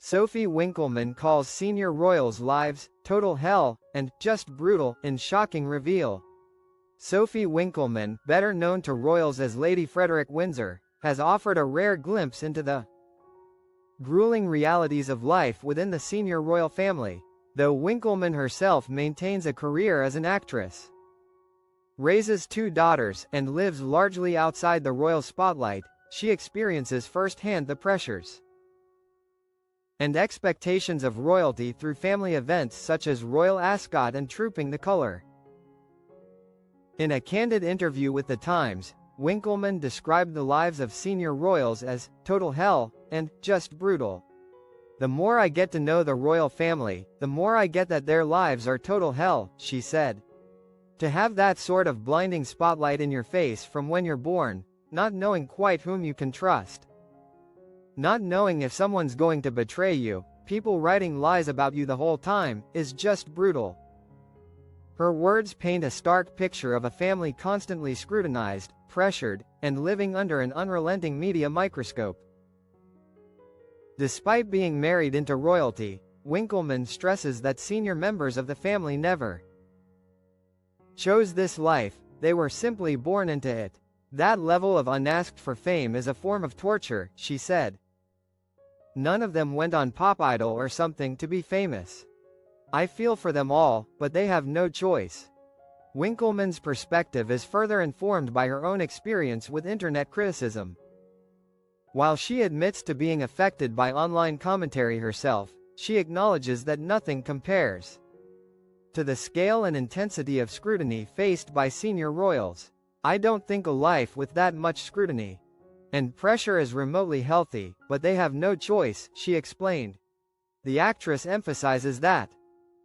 Sophie Winkleman calls senior royals' lives total hell and just brutal in shocking reveal. Sophie Winkleman, better known to royals as Lady Frederick Windsor, has offered a rare glimpse into the grueling realities of life within the senior royal family, though Winkleman herself maintains a career as an actress, raises 2 daughters, and lives largely outside the royal spotlight. She experiences firsthand the pressures and expectations of royalty through family events such as royal ascot and trooping the color. In a candid interview with The Times, Winkleman described the lives of senior royals as total hell and just brutal. "The more I get to know the royal family, the more I get that their lives are total hell," she said. To have that sort of blinding spotlight in your face from when you're born, not knowing quite whom you can trust, not knowing if someone's going to betray you, people writing lies about you the whole time, is just brutal. Her words paint a stark picture of a family constantly scrutinized, pressured, and living under an unrelenting media microscope. Despite being married into royalty, Winkleman stresses that senior members of the family never chose this life, they were simply born into it. "That level of unasked for fame is a form of torture," she said. "None of them went on Pop Idol or something to be famous. I feel for them all, but they have no choice." Winkleman's perspective is further informed by her own experience with internet criticism. While she admits to being affected by online commentary herself, she acknowledges that nothing compares to the scale and intensity of scrutiny faced by senior royals. "I don't think a life with that much scrutiny and pressure is remotely healthy, but they have no choice," she explained. The actress emphasizes that,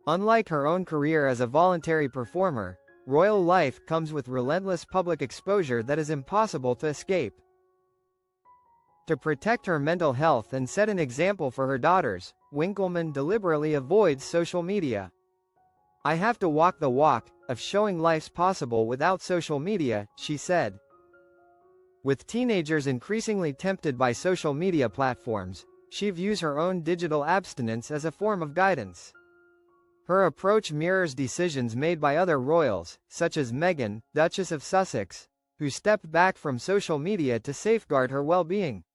unlike her own career as a voluntary performer, royal life comes with relentless public exposure that is impossible to escape. To protect her mental health and set an example for her daughters, Winkleman deliberately avoids social media. "I have to walk the walk of showing life's possible without social media," she said. With teenagers increasingly tempted by social media platforms, she views her own digital abstinence as a form of guidance. Her approach mirrors decisions made by other royals, such as Meghan, Duchess of Sussex, who stepped back from social media to safeguard her well-being.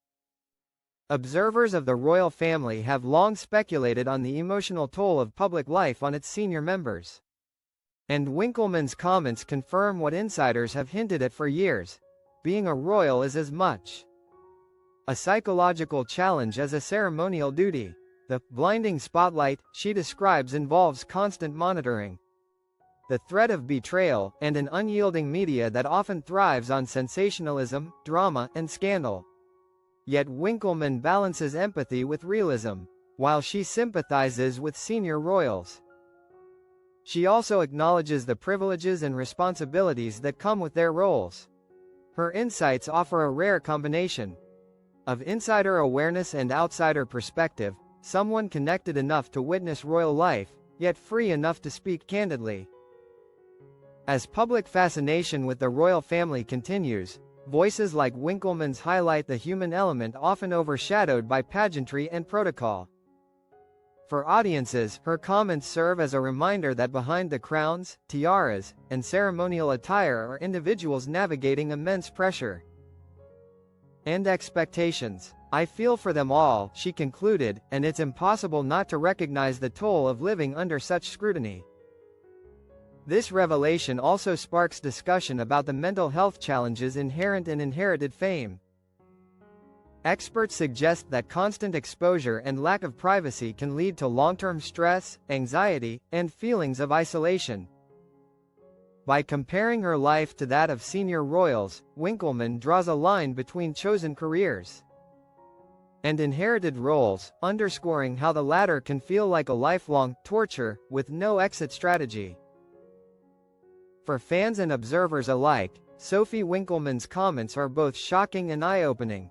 Observers of the royal family have long speculated on the emotional toll of public life on its senior members. And Winkleman's comments confirm what insiders have hinted at for years. Being a royal is as much a psychological challenge as a ceremonial duty. The blinding spotlight she describes involves constant monitoring, the threat of betrayal, and an unyielding media that often thrives on sensationalism, drama, and scandal. Yet Winkleman balances empathy with realism. While she sympathizes with senior royals, she also acknowledges the privileges and responsibilities that come with their roles. Her insights offer a rare combination of insider awareness and outsider perspective, someone connected enough to witness royal life, yet free enough to speak candidly. As public fascination with the royal family continues, voices like Winkleman's highlight the human element often overshadowed by pageantry and protocol. For audiences, her comments serve as a reminder that behind the crowns, tiaras, and ceremonial attire are individuals navigating immense pressure and expectations. "I feel for them all," she concluded, "and it's impossible not to recognize the toll of living under such scrutiny." This revelation also sparks discussion about the mental health challenges inherent in inherited fame. Experts suggest that constant exposure and lack of privacy can lead to long-term stress, anxiety, and feelings of isolation. By comparing her life to that of senior royals, Winkleman draws a line between chosen careers and inherited roles, underscoring how the latter can feel like a lifelong torture, with no exit strategy. For fans and observers alike, Sophie Winkleman's comments are both shocking and eye-opening.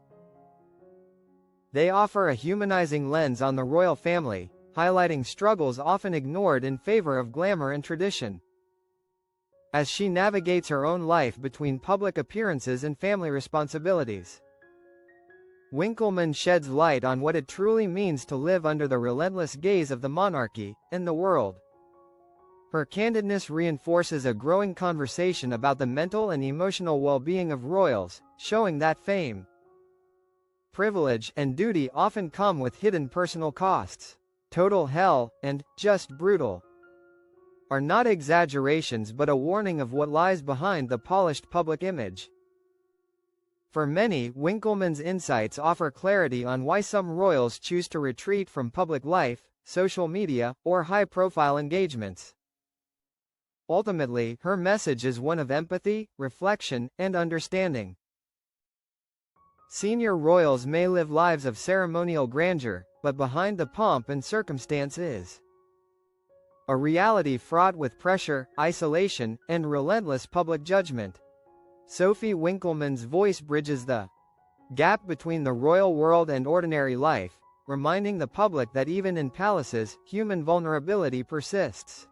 They offer a humanizing lens on the royal family, highlighting struggles often ignored in favor of glamour and tradition. As she navigates her own life between public appearances and family responsibilities, Winkleman sheds light on what it truly means to live under the relentless gaze of the monarchy, and the world. Her candidness reinforces a growing conversation about the mental and emotional well-being of royals, showing that fame, privilege, and duty often come with hidden personal costs. Total hell, and just brutal, are not exaggerations but a warning of what lies behind the polished public image. For many, Winkleman's insights offer clarity on why some royals choose to retreat from public life, social media, or high-profile engagements. Ultimately, her message is one of empathy, reflection, and understanding. Senior royals may live lives of ceremonial grandeur, but behind the pomp and circumstance is a reality fraught with pressure, isolation, and relentless public judgment. Sophie Winkleman's voice bridges the gap between the royal world and ordinary life, reminding the public that even in palaces, human vulnerability persists.